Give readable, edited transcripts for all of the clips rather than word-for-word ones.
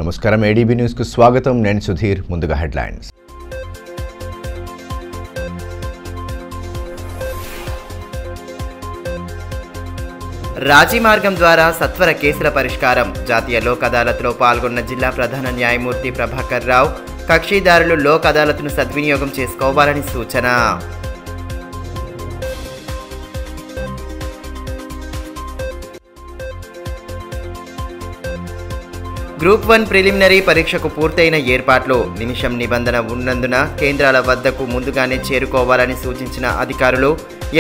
నమస్కారం ADB news కు స్వాగతం నేను సుధీర్ ముందుగా హెడ్లైన్స్ రాజీ మార్గం ద్వారా సత్వర కేసుల పరిష్కారం జాతీయ లోక్ అదాలత్లో పాల్గొన్న జిల్లా ప్రధాన న్యాయమూర్తి ప్రభాకర్ రావు కక్షిదారులు లోక్ అదాలత్ను సద్వినియోగం చేసుకోవాలని సూచన గ్రూప్ 1 ప్రిలిమినరీ పరీక్షకు పూర్తయిన ఏర్పాట్లు నిమిషం నిబంధన ఉన్నందున కేంద్రాల వద్దకు ముందుగానే చేరుకోవాలని సూచించిన అధికారులు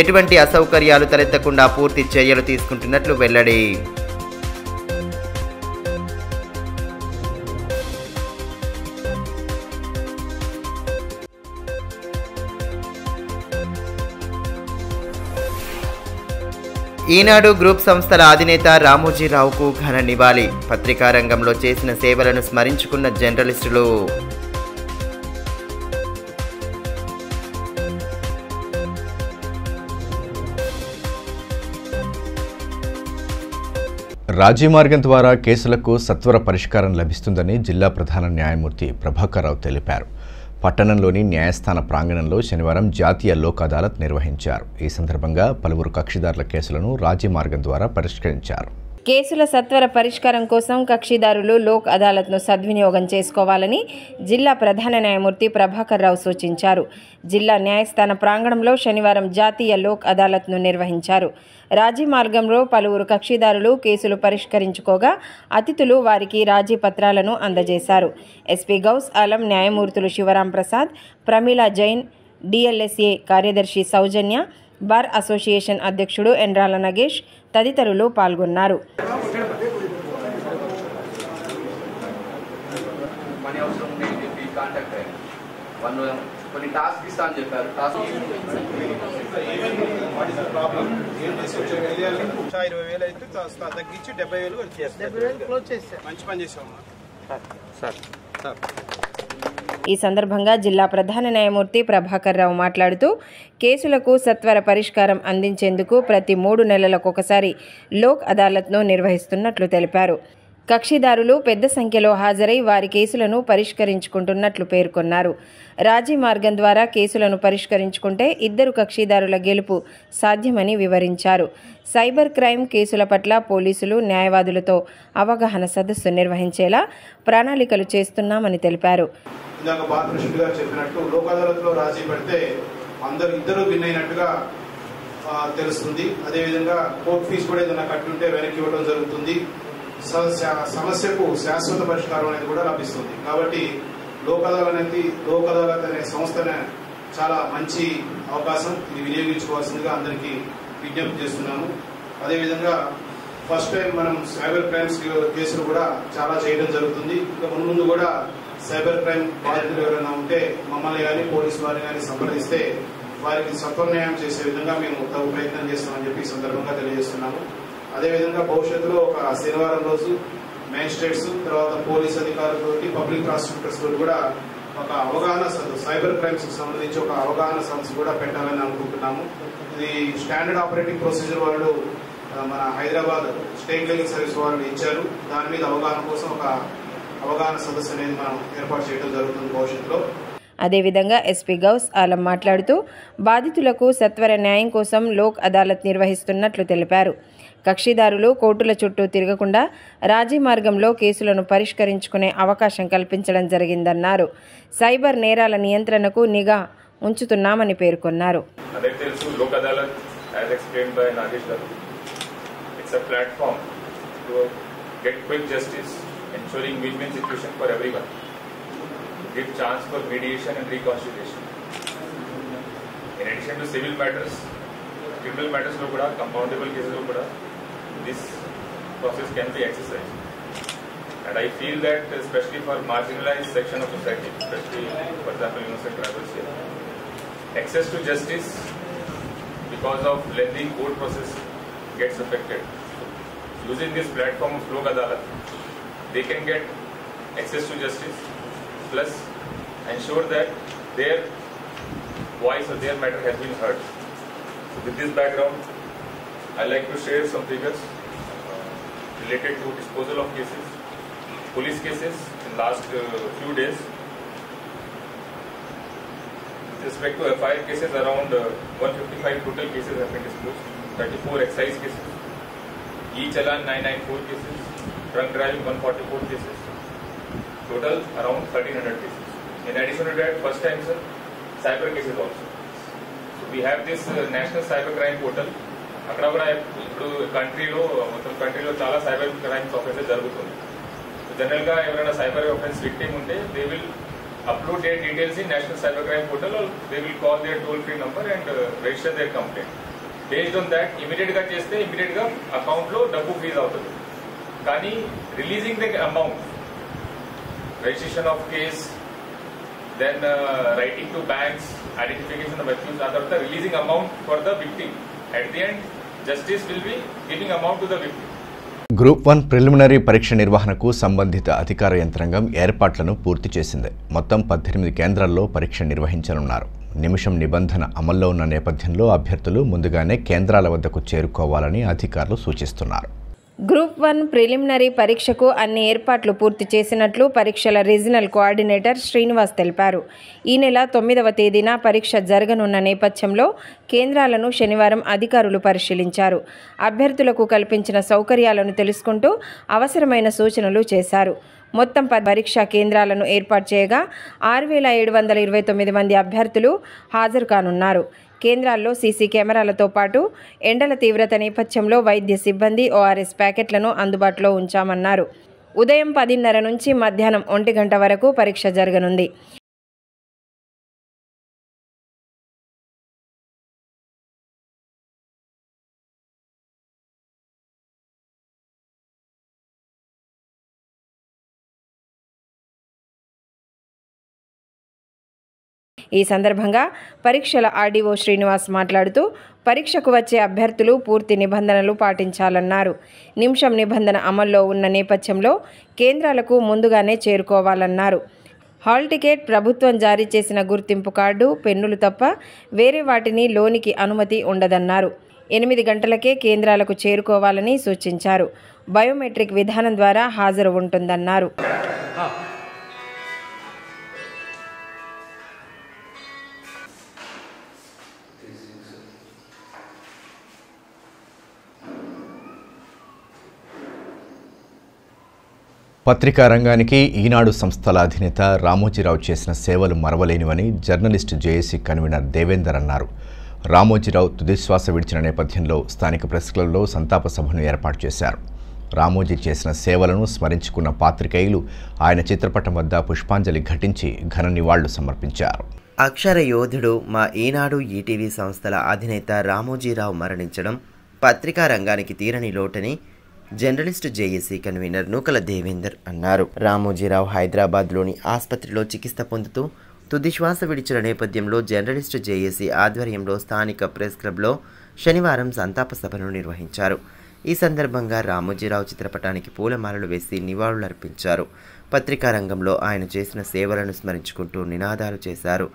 ఎటువంటి అసౌకర్యాలు తలెత్తకుండా పూర్తి చర్యలు తీసుకుంటున్నట్లు వెల్లడి ఈనాడు గ్రూప్ సంస్థల అధినేత రామోజీరావుకు ఘన నివాళి పత్రికా రంగంలో చేసిన సేవలను స్మరించుకున్న జర్నలిస్టులు రాజీ మార్గం ద్వారా కేసులకు సత్వర పరిష్కారం లభిస్తుందని జిల్లా ప్రధాన న్యాయమూర్తి ప్రభాకర్ రావు తెలిపారు. పట్టణంలోని న్యాయస్థాన ప్రాంగణంలో శనివారం జాతీయ లోక్ అదాలత్ నిర్వహించారు. ఈ సందర్భంగా పలువురు కక్షిదారుల కేసులను రాజీ మార్గం ద్వారా పరిష్కరించారు. కేసుల సత్వర పరిష్కారం కోసం కక్షిదారులు లోక్ అదాలత్ను సద్వినియోగం చేసుకోవాలని జిల్లా ప్రధాన న్యాయమూర్తి ప్రభాకర్ రావు సూచించారు. జిల్లా న్యాయస్థాన ప్రాంగణంలో శనివారం జాతీయ లోక్ అదాలత్ను నిర్వహించారు. రాజీ మార్గంలో పలువురు కక్షిదారులు కేసులు పరిష్కరించుకోగా అతిథులు వారికి రాజీ పత్రాలను అందజేశారు. ఎస్పీ గౌస్ ఆలం, న్యాయమూర్తులు శివరాం ప్రసాద్, ప్రమీలా జైన్, డిఎల్ఎస్ఏ కార్యదర్శి సౌజన్య, బార్ అసోసియేషన్ అధ్యక్షుడు ఎండ్రాల నగేష్ తదితరులు పాల్గొన్నారు. ఈ సందర్భంగా జిల్లా ప్రధాన న్యాయమూర్తి ప్రభాకర్ రావు మాట్లాడుతూ కేసులకు సత్వర పరిష్కారం అందించేందుకు ప్రతి 3 నెలలకొకసారి లోక్ అదాలత్ను నిర్వహిస్తున్నట్లు తెలిపారు. కక్షిదారులు పెద్ద సంఖ్యలో హాజరై వారి కేసులను పరిష్కరించుకుంటున్నట్లు పేర్కొన్నారు. రాజీ మార్గం ద్వారా కేసులను పరిష్కరించుకుంటే 2 కక్షిదారుల గెలుపు సాధ్యమని వివరించారు. సైబర్ క్రైమ్ కేసుల పట్ల పోలీసులు, న్యాయవాదులతో అవగాహన సదస్సు నిర్వహించేలా ప్రణాళికలు చేస్తున్నామని తెలిపారు. ఇందాక బాలకృష్ణ గారు చెప్పినట్టు లోక్ అదాలత్లో రాజీ పడితే ఇద్దరు విన్ అయినట్టుగా తెలుస్తుంది. అదేవిధంగా కోర్టు ఫీజు కూడా ఏదైనా కట్టుంటే వెనక్కి ఇవ్వడం జరుగుతుంది. సమస్యకు శాశ్వత పరిష్కారం అనేది కూడా లభిస్తుంది. కాబట్టి లోక్ అదాలత్ అనే సంస్థ చాలా మంచి అవకాశం. ఇది వినియోగించుకోవాల్సిందిగా అందరికీ విజ్ఞప్తి చేస్తున్నాము. అదేవిధంగా ఫస్ట్ టైం మనం సైబర్ క్రైమ్స్ కేసులు కూడా చాలా చేయడం జరుగుతుంది. ఇంకా ముందు కూడా సైబర్ క్రైమ్ బాధితులు ఎవరైనా ఉంటే మమ్మల్ని కానీ పోలీసు వారిని కానీ సంప్రదిస్తే వారికి సత్వన్యాయం చేసే విధంగా మేము తగు ప్రయత్నం చేస్తామని చెప్పి ఈ సందర్భంగా తెలియజేస్తున్నాము. అదేవిధంగా భవిష్యత్తులో ఒక శనివారం రోజు మ్యాజిస్ట్రేట్స్, తర్వాత పోలీస్ అధికారులతో, పబ్లిక్ ప్రాసిక్యూటర్స్ తోటి కూడా ఒక అవగాహన సైబర్ క్రైమ్స్ కి సంబంధించి ఒక అవగాహన సదస్సు కూడా పెట్టాలని అనుకుంటున్నాము. ఇది స్టాండర్డ్ ఆపరేటింగ్ ప్రొసీజర్ వాళ్ళు మన హైదరాబాద్ స్టేట్ లీగల్ సర్వీస్ వాళ్ళు ఇచ్చారు. దాని మీద అవగాహన కోసం ఒక అవగాహన సదస్సు అనేది మనం ఏర్పాటు చేయడం జరుగుతుంది భవిష్యత్తులో. అదేవిధంగా ఎస్పీ గౌస్ ఆలం మాట్లాడుతూ బాధితులకు సత్వర న్యాయం కోసం లోక్ అదాలత్ నిర్వహిస్తున్నట్లు తెలిపారు. కక్షిదారులు కోర్టుల చుట్టూ తిరగకుండా రాజీ మార్గంలో కేసులను పరిష్కరించుకునే అవకాశం కల్పించడం జరిగిందన్నారు. సైబర్ నేరాల నియంత్రణకు నిఘా ఉంచుతున్నామని పేర్కొన్నారు. ensuring win-win situation for everyone, give chance for mediation and reconciliation. In addition to civil matters, criminal matters lo kuda, compoundable cases lo kuda, this process can be exercised. And I feel that especially for marginalized section of society, especially for example innocent tribals here, access to justice because of lengthy court process gets affected. Using this platform of Lok Adalat, they can get access to justice, plus ensure that their voice or their matter has been heard. So with this background, I like to share some figures related to disposal of cases, police cases, in last few days. With respect to FIR cases, around 155 total cases have been disclosed, 34 excise cases, e-challan 994 cases, drunk driving 144 cases, total around 1300 cases. In addition to that, first time sir, cyber cases also. So we have this national cyber crime portal. అక్కడ కూడా ఇప్పుడు మొత్తం కంట్రీలో చాలా cyber crimes offences జరుగుతుంది. జనరల్గా ఎవరైనా cyber offence victim ఉంటే they will upload their details in National Cybercrime Portal, or they will call their toll-free number and register their complaint. Based on that, immediate account lo double freeze avutundi. Kani releasing the amount, registration of case, then writing to banks, identification of accused, and releasing amount for the victim. At the end, justice will be giving amount to the victim. Group 1 preliminary పరీక్ష నిర్వహణకు సంబంధిత అధికార యంత్రాంగం ఏర్పాట్లను పూర్తి చేసింది. మొత్తం 18 కేంద్రాల్లో పరీక్ష నిర్వహించనున్నారు. నిమిషం నిబంధన అమల్లో ఉన్న నేపథ్యంలో అభ్యర్థులు ముందుగానే కేంద్రాల వద్దకు చేరుకోవాలని అధికారులు సూచిస్తున్నారు. గ్రూప్ 1 ప్రిలిమినరీ పరీక్షకు అన్ని ఏర్పాట్లు పూర్తి చేసినట్లు పరీక్షల రీజనల్ కోఆర్డినేటర్ శ్రీనివాస్ తెలిపారు. ఈ నెల 9వ తేదీన పరీక్ష జరగనున్న నేపథ్యంలో కేంద్రాలను శనివారం అధికారులు పరిశీలించారు. అభ్యర్థులకు కల్పించిన సౌకర్యాలను తెలుసుకుంటూ అవసరమైన సూచనలు చేశారు. మొత్తం 10 పరీక్షా కేంద్రాలను ఏర్పాటు చేయగా 6729 మంది అభ్యర్థులు హాజరు కానున్నారు. కేంద్రాల్లో సీసీ కెమెరాలతో పాటు ఎండల తీవ్రత నేపథ్యంలో వైద్య సిబ్బంది ఓఆర్ఎస్ ప్యాకెట్లను అందుబాటులో ఉంచామన్నారు. ఉదయం 10:30 నుంచి మధ్యాహ్నం 1 గంట వరకు పరీక్ష జరగనుంది. ఈ సందర్భంగా పరీక్షల ఆర్డీఓ శ్రీనివాస్ మాట్లాడుతూ పరీక్షకు వచ్చే అభ్యర్థులు పూర్తి నిబంధనలు పాటించాలన్నారు. నిమిషం నిబంధన అమల్లో ఉన్న నేపథ్యంలో కేంద్రాలకు ముందుగానే చేరుకోవాలన్నారు. హాల్ టికెట్, ప్రభుత్వం జారీ చేసిన గుర్తింపు కార్డు, పెన్నులు తప్ప వేరే వాటిని లోనికి అనుమతి ఉండదన్నారు. 8 గంటలకే కేంద్రాలకు చేరుకోవాలని సూచించారు. బయోమెట్రిక్ విధానం ద్వారా హాజరు ఉంటుందన్నారు. పత్రికా రంగానికి ఈనాడు సంస్థల అధినేత రామోజీరావు చేసిన సేవలు మరవలేనివని జర్నలిస్ట్ జేఏసీ కన్వీనర్ దేవేందర్ అన్నారు. రామోజీరావు తుదిశ్వాస విడిచిన నేపథ్యంలో స్థానిక ప్రెస్ క్లబ్లో సంతాప సభను ఏర్పాటు చేశారు. రామోజీ చేసిన సేవలను స్మరించుకున్న పాత్రికేయులు ఆయన చిత్రపటం వద్ద పుష్పాంజలి ఘటించి ఘన నివాళులు సమర్పించారు. అక్షర యోధుడు మా ఈనాడు ఈటీవీ సంస్థల అధినేత రామోజీరావు మరణించడం పత్రికా రంగానికి తీరని లోటని జర్నలిస్టు జేఏసీ కన్వీనర్ నూకల దేవేందర్ అన్నారు. రామోజీరావు హైదరాబాద్లోని ఆసుపత్రిలో చికిత్స పొందుతూ తుదిశ్వాస విడిచిన నేపథ్యంలో జర్నలిస్టు జేఏసీ ఆధ్వర్యంలో స్థానిక ప్రెస్ క్లబ్లో శనివారం సంతాప సభను నిర్వహించారు. ఈ సందర్భంగా రామోజీరావు చిత్రపటానికి పూలమాలలు వేసి నివాళులర్పించారు. పత్రికా రంగంలో ఆయన చేసిన సేవలను స్మరించుకుంటూ నినాదాలు చేశారు.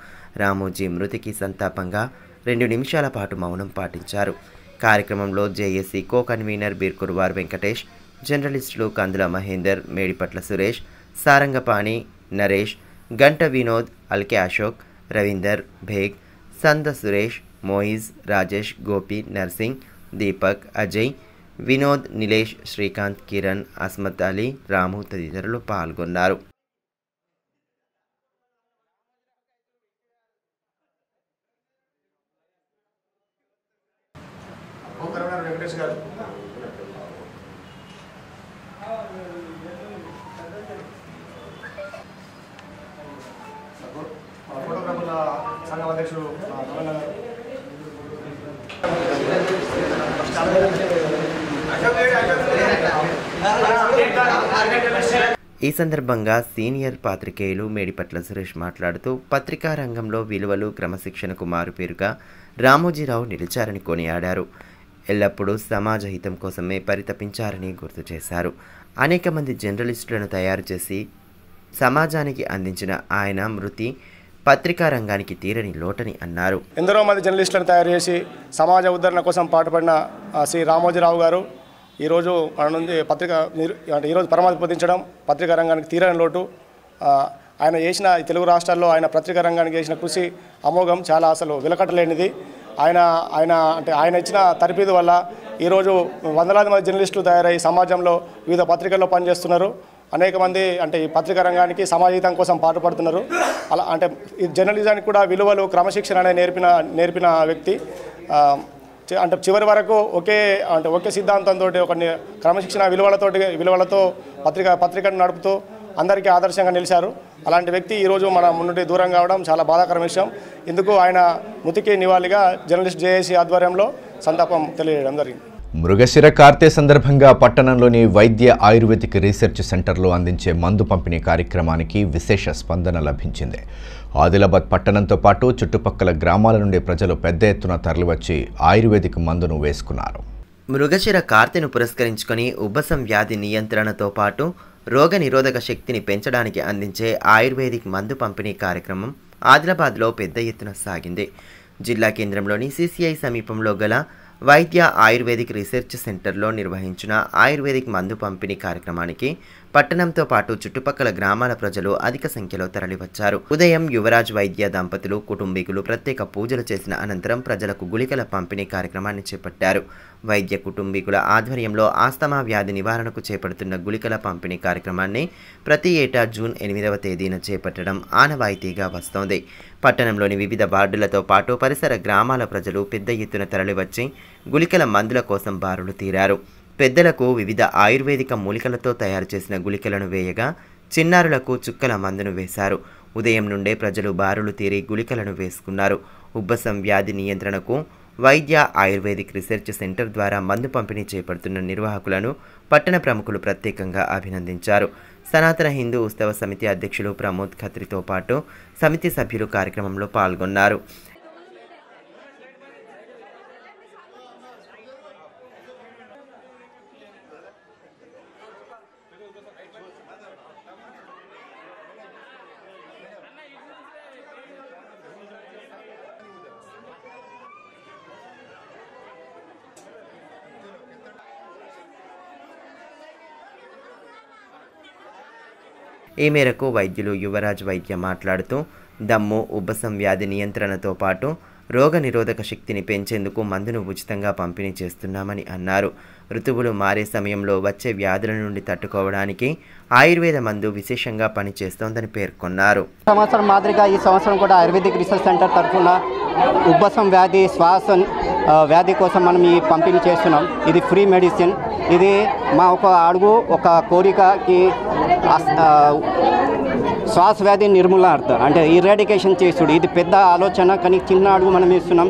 రామోజీ మృతికి సంతాపంగా 2 నిమిషాల పాటు మౌనం పాటించారు. కార్యక్రమంలో జేఏసీ కో కన్వీనర్ బీర్కుర్వార్ వెంకటేష్, జర్నలిస్టులు కందుల మహేందర్, మేడిపట్ల సురేష్, సారంగపాణి నరేష్, గంట వినోద్, అల్కే అశోక్, రవీందర్, భేగ్, సంద సురేష్, మోయిజ్, రాజేష్, గోపి, నర్సింగ్, దీపక్, అజయ్, వినోద్, నిలేష్, శ్రీకాంత్, కిరణ్, అస్మత్ అలీ, రాము తదితరులు పాల్గొన్నారు. వెంకటేష్ గారు ఫోటోగ్రాఫర్ల సంఘం అధ్యక్షుడు ఈ సందర్భంగా సీనియర్ పాత్రికేయులు మేడిపట్ల సురేష్ మాట్లాడుతూ పత్రికా రంగంలో విలువలు, క్రమశిక్షణకు మారుపేరుగా రామోజీరావు నిలిచారని కొనియాడారు. ఎల్లప్పుడూ సమాజ హితం కోసమే పరితపించారని గుర్తు చేశారు. అనేక మంది జర్నలిస్టులను తయారు చేసి సమాజానికి అందించిన ఆయన మృతి పత్రికా రంగానికి తీరని లోటని అన్నారు. ఎందరో మంది జర్నలిస్టులను తయారు చేసి సమాజ ఉద్ధరణ కోసం పాటుపడిన శ్రీ రామోజీరావు గారు ఈరోజు మన నుండి ఈరోజు పరమాధిపతించడం పత్రికా రంగానికి తీరని లోటు. ఆయన చేసిన తెలుగు రాష్ట్రాల్లో ఆయన పత్రికా రంగానికి చేసిన కృషి అమోఘం, చాలా అసలు వెలకట్టలేనిది. ఆయన ఇచ్చిన తరబీదు వల్ల ఈరోజు వందలాది మంది జర్నలిస్టులు తయారై సమాజంలో వివిధ పత్రికల్లో పనిచేస్తున్నారు. అనేక మంది ఈ పత్రికా రంగానికి సమాజహితం కోసం పాటుపడుతున్నారు. అలా ఈ జర్నలిజానికి కూడా విలువలు క్రమశిక్షణ అనేది నేర్పిన వ్యక్తి. చివరి వరకు ఒకే సిద్ధాంతంతో ఒక క్రమశిక్షణ విలువలతో పత్రికను నడుపుతూ అందరికీ ఆదర్శంగా నిలిచారు. అలాంటి వ్యక్తి ఈరోజు మన ముందు దూరం కావడం చాలా బాధాకర విషయం. ఇందుకు ఆయన మృతికి నివాళిగా జర్నలిస్ట్ జేఏసీ ఆధ్వర్యంలో సంతాపం తెలియజేయడం జరిగింది. మృగశిర కార్తె సందర్భంగా పట్టణంలోని వైద్య ఆయుర్వేదిక్ రీసెర్చ్ సెంటర్లో అందించే మందు పంపిణీ కార్యక్రమానికి విశేష స్పందన లభించింది. ఆదిలాబాద్ పట్టణంతో పాటు చుట్టుపక్కల గ్రామాల నుండి ప్రజలు పెద్ద ఎత్తున తరలివచ్చి ఆయుర్వేదిక్ మందును వేసుకున్నారు. మృగశిర కార్తెను పురస్కరించుకొని ఉబ్బసం వ్యాధి నియంత్రణతో పాటు రోగ నిరోధక శక్తిని పెంచడానికి అందించే ఆయుర్వేదిక్ మందు పంపిణీ కార్యక్రమం ఆదిలాబాద్లో పెద్ద ఎత్తున సాగింది. జిల్లా కేంద్రంలోని CCI సమీపంలో గల వైద్య ఆయుర్వేదిక్ రీసెర్చ్ సెంటర్లో నిర్వహించిన ఆయుర్వేదిక్ మందు పంపిణీ కార్యక్రమానికి పట్టణంతో పాటు చుట్టుపక్కల గ్రామాల ప్రజలు అధిక సంఖ్యలో తరలివచ్చారు. ఉదయం యువరాజ్ వైద్య దంపతులు కుటుంబీకులు ప్రత్యేక పూజలు చేసిన అనంతరం ప్రజలకు గుళికల పంపిణీ కార్యక్రమాన్ని చేపట్టారు. వైద్య కుటుంబీకుల ఆధ్వర్యంలో ఆస్తమా వ్యాధి నివారణకు చేపడుతున్న గుళికల పంపిణీ కార్యక్రమాన్ని ప్రతి ఏటా జూన్ 8వ తేదీన చేపట్టడం ఆనవాయితీగా వస్తోంది. పట్టణంలోని వివిధ వార్డులతో పాటు పరిసర గ్రామాల ప్రజలు పెద్ద ఎత్తున తరలివచ్చి గుళికల మందుల కోసం బారులు తీరారు. పెద్దలకు వివిధ ఆయుర్వేదిక మూలికలతో తయారు చేసిన గుళికలను వేయగా చిన్నారులకు చుక్కల మందును వేశారు. ఉదయం నుండే ప్రజలు బారులు తీరి గుళికలను వేసుకున్నారు. ఉబ్బసం వ్యాధి నియంత్రణకు వైద్య ఆయుర్వేదిక్ రీసెర్చ్ సెంటర్ ద్వారా మందు పంపిణీ చేపడుతున్న నిర్వాహకులను పట్టణ ప్రముఖులు ప్రత్యేకంగా అభినందించారు. సనాతన హిందూ ఉత్సవ సమితి అధ్యక్షులు ప్రమోద్ ఖత్రితో పాటు సమితి సభ్యులు కార్యక్రమంలో పాల్గొన్నారు. ఈ మేరకు వైద్యులు యువరాజ్ వైద్య మాట్లాడుతూ దమ్ము ఉబ్బసం వ్యాధి నియంత్రణతో పాటు రోగ నిరోధక శక్తిని పెంచేందుకు మందును ఉచితంగా పంపిణీ చేస్తున్నామని అన్నారు. ఋతువులు మారే సమయంలో వచ్చే వ్యాధుల నుండి తట్టుకోవడానికి ఆయుర్వేద మందు విశేషంగా పనిచేస్తోందని పేర్కొన్నారు. సంవత్సరం మాదిరిగా ఈ సంవత్సరం కూడా ఆయుర్వేదిక్ రీసెర్చ్ సెంటర్ తరఫున ఉబ్బసం వ్యాధి శ్వాస వ్యాధి కోసం మనం ఈ పంపిణీ చేస్తున్నాం. ఇది ఫ్రీ మెడిసిన్. ఇది మా ఒక కోరికకి శ్వాస వ్యాధి నిర్మూలనార్థం అంటే ఇరాడికేషన్ చేసుడు. ఇది పెద్ద ఆలోచన, కానీ చిన్న అడుగు మనం ఇస్తున్నాం.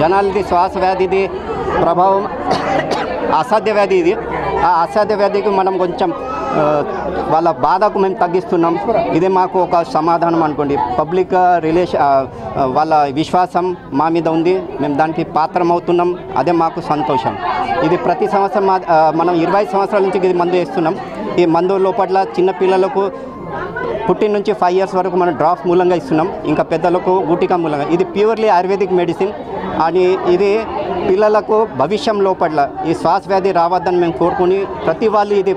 జనాలది శ్వాస వ్యాధిది ప్రభావం అసాధ్య వ్యాధి. ఇది ఆ అసాధ్య వ్యాధికి మనం కొంచెం వాళ్ళ బాధకు మేము తగ్గిస్తున్నాం. ఇది మాకు ఒక సమాధానం అనుకోండి. పబ్లిక్ వాళ్ళ విశ్వాసం మా మీద ఉంది, మేము దానికి పాత్రం అవుతున్నాం. అదే మాకు సంతోషం. ఇది ప్రతి సంవత్సరం మనం 20 సంవత్సరాల నుంచి ఇది మందు వేస్తున్నాం. ఈ మందు లోపల చిన్న పిల్లలకు పుట్టిన నుంచి 5 years వరకు మనం డ్రాప్ మూలంగా ఇస్తున్నాం. ఇంకా పెద్దలకు గుటికా మూలంగా. ఇది ప్యూర్లీ ఆయుర్వేదిక్ మెడిసిన్ అని ఇది పిల్లలకు భవిష్యం లోపల ఈ శ్వాస వ్యాధి రావద్దని మేము కోరుకుని ప్రతి వాళ్ళు ఇది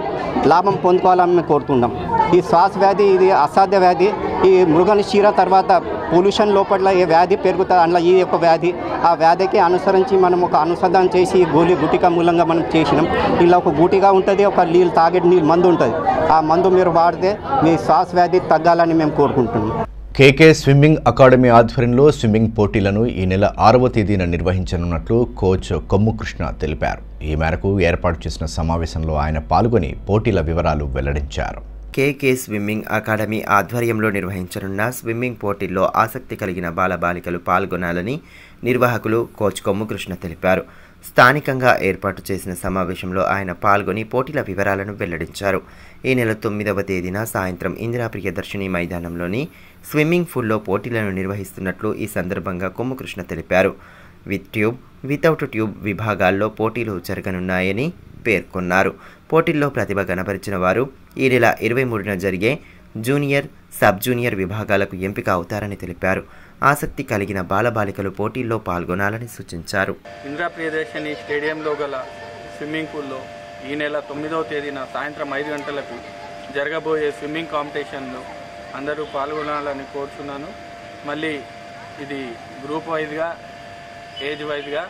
లాభం పొందుకోవాలని మేము కోరుతున్నాం. ఈ శ్వాస వ్యాధి ఇది అసాధ్య వ్యాధి. ఈ మృగనిశీర తర్వాత పొల్యూషన్ లోపల ఏ వ్యాధి పెరుగుతుంది, అందులో ఈ యొక్క వ్యాధి ఆ వ్యాధికి అనుసరించి మనం ఒక అనుసంధానం చేసి గోళీ గుటిక మూలంగా మనం చేసినాం. ఇలా ఒక గుటిగా ఉంటుంది, ఒక నీళ్ళు తాగే నీళ్ళు మందు ఉంటుంది. ఆ మందు మీరు వాడితే మీ శ్వాస వ్యాధి తగ్గాలని మేము కోరుకుంటున్నాం. కేకే స్విమ్మింగ్ అకాడమీ ఆధ్వర్యంలో స్విమ్మింగ్ పోటీలను ఈ నెల 6వ తేదీన నిర్వహించనున్నట్లు కోచ్ కొమ్ము కృష్ణ తెలిపారు. ఈ మేరకు ఏర్పాటు చేసిన సమావేశంలో ఆయన పాల్గొని పోటీల వివరాలు వెల్లడించారు. కేకే స్విమ్మింగ్ అకాడమీ ఆధ్వర్యంలో నిర్వహించనున్న స్విమ్మింగ్ పోటీల్లో ఆసక్తి కలిగిన బాలబాలికలు పాల్గొనాలని నిర్వాహకులు కోచ్ కొమ్ము కృష్ణ తెలిపారు. స్థానికంగా ఏర్పాటు చేసిన సమావేశంలో ఆయన పాల్గొని పోటీల వివరాలను వెల్లడించారు. ఈ నెల 9వ తేదీన సాయంత్రం ఇందిరా ప్రియదర్శిని మైదానంలోని స్విమ్మింగ్ పూల్లో పోటీలను నిర్వహిస్తున్నట్లు ఈ సందర్భంగా కొమ్ము కృష్ణ తెలిపారు. విత్ ట్యూబ్, వితౌట్ ట్యూబ్ విభాగాల్లో పోటీలు జరగనున్నాయని పేర్కొన్నారు. పోటీల్లో ప్రతిభ కనబరిచిన వారు ఈ నెల 23న జరిగే జూనియర్, సబ్ జూనియర్ విభాగాలకు ఎంపిక అవుతారని తెలిపారు. ఆసక్తి కలిగిన బాలబాలికలు పోటీల్లో పాల్గొనాలని సూచించారు. ఇందిరా ప్రియదర్శిని స్టేడియంలో గల స్విమ్మింగ్ పూల్లో ఈ నెల 9వ తేదీన సాయంత్రం 5 గంటలకు జరగబోయే స్విమ్మింగ్ కాంపిటీషన్ను అందరూ పాల్గొనాలని కోరుతున్నాను. మళ్ళీ ఇది గ్రూప్ వైజ్గా, ఏజ్ వైజ్గా,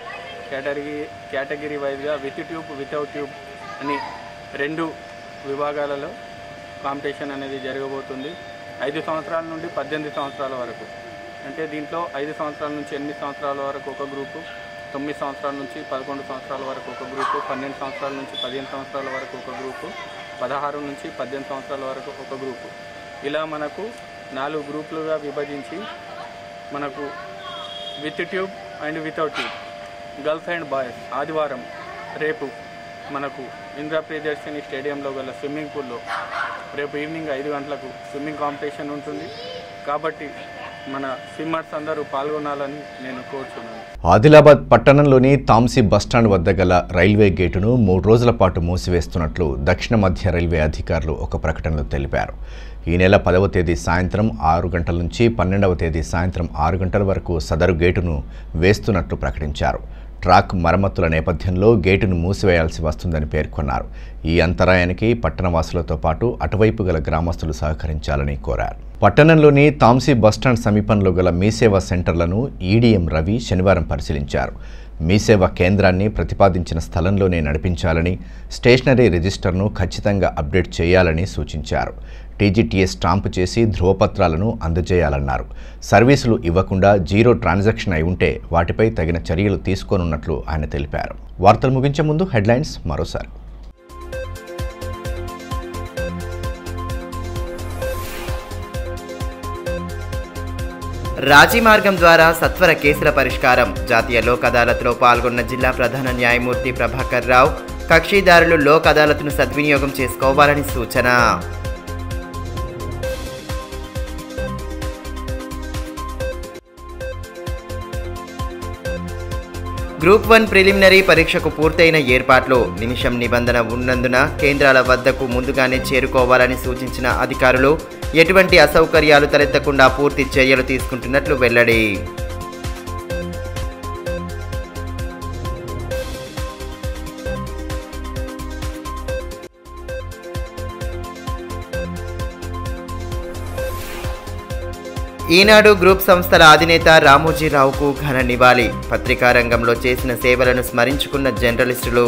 కేటగిరీ వైజ్గా విత్ ట్యూబ్ వితౌట్ ట్యూబ్ అని 2 విభాగాలలో కాంపిటీషన్ అనేది జరగబోతుంది. 5 సంవత్సరాల నుండి 18 సంవత్సరాల వరకు. అంటే దీంట్లో 5 సంవత్సరాల నుంచి 8 సంవత్సరాల వరకు ఒక గ్రూపు, 9 సంవత్సరాల నుంచి 11 సంవత్సరాల వరకు ఒక గ్రూపు, 12 సంవత్సరాల నుంచి 15 సంవత్సరాల వరకు ఒక గ్రూపు, 16 నుంచి 18 సంవత్సరాల వరకు ఒక గ్రూపు. ఇలా మనకు 4 గ్రూపులుగా విభజించి మనకు with tube and without tube, girls and boys ఆదివారం రేపు మనకు ఇందిరా ప్రియదర్శిని స్టేడియంలో గల స్విమ్మింగ్ పూల్లో రేపు ఈవినింగ్ 5 గంటలకు స్విమ్మింగ్ కాంపిటీషన్ ఉంటుంది. కాబట్టి మన స్విమ్మర్స్ అందరూ పాల్గొనాలని నేను కోరుతున్నాను. ఆదిలాబాద్ పట్టణంలోని తాంసీ బస్టాండ్ వద్ద గల రైల్వే గేటును 3 రోజుల పాటు మూసివేస్తున్నట్లు దక్షిణ మధ్య రైల్వే అధికారులు ఒక ప్రకటనలో తెలిపారు. ఈ నెల 10వ తేదీ సాయంత్రం 6 గంటల నుంచి 12వ తేదీ సాయంత్రం 6 గంటల వరకు సదరు గేటును వేస్తున్నట్లు ప్రకటించారు. ట్రాక్ మరమ్మతుల నేపథ్యంలో గేటును మూసివేయాల్సి వస్తుందని పేర్కొన్నారు. ఈ అంతరాయానికి పట్టణవాసులతో పాటు అటువైపు గల గ్రామస్తులు సహకరించాలని కోరారు. పట్టణంలోని తాంసీ బస్టాండ్ సమీపంలో గల మీసేవా సెంటర్లను ఈడీఎం రవి శనివారం పరిశీలించారు. మీసేవా కేంద్రాన్ని ప్రతిపాదించిన స్థలంలోనే నడిపించాలని, స్టేషనరీ రిజిస్టర్ను ఖచ్చితంగా అప్డేట్ చేయాలని సూచించారు. టీజీటీఎస్ స్టాంపు చేసి ధృవపత్రాలను అందజేయాలన్నారు. సర్వీసులు ఇవ్వకుండా జీరో ట్రాన్సాక్షన్ అయి ఉంటే వాటిపై తగిన చర్యలు తీసుకోనున్నట్లు ఆయన తెలిపారు. వార్తలు ముగించే ముందు హెడ్లైన్స్ మరోసారి. రాజీ మార్గం ద్వారా సత్వర కేసుల పరిష్కారం. జాతీయ లోక్ అదాలత్లో పాల్గొన్న జిల్లా ప్రధాన న్యాయమూర్తి ప్రభాకర్ రావు కక్షిదారులు లోక్ అదాలత్ను సద్వినియోగం చేసుకోవాలని సూచన. గ్రూప్ 1 ప్రిలిమినరీ పరీక్షకు పూర్తయిన ఏర్పాట్లు. నిమిషం నిబంధన ఉన్నందున కేంద్రాల వద్దకు ముందుగానే చేరుకోవాలని సూచించిన అధికారులు ఎటువంటి అసౌకర్యాలు తలెత్తకుండా పూర్తి చర్యలు తీసుకుంటున్నట్లు వెల్లడి. ఈనాడు గ్రూప్ సంస్థల అధినేత రామోజీరావుకు ఘన నివాళి. పత్రికా రంగంలో చేసిన సేవలను స్మరించుకున్న జర్నలిస్టులు.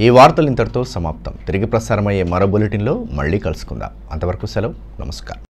ఈ వార్తలు ఇంతటితో సమాప్తం. తిరిగి ప్రసారమయ్యే మరో బులెటిన్లో మళ్ళీ కలుసుకుందాం. అంతవరకు సెలవు. నమస్కారం.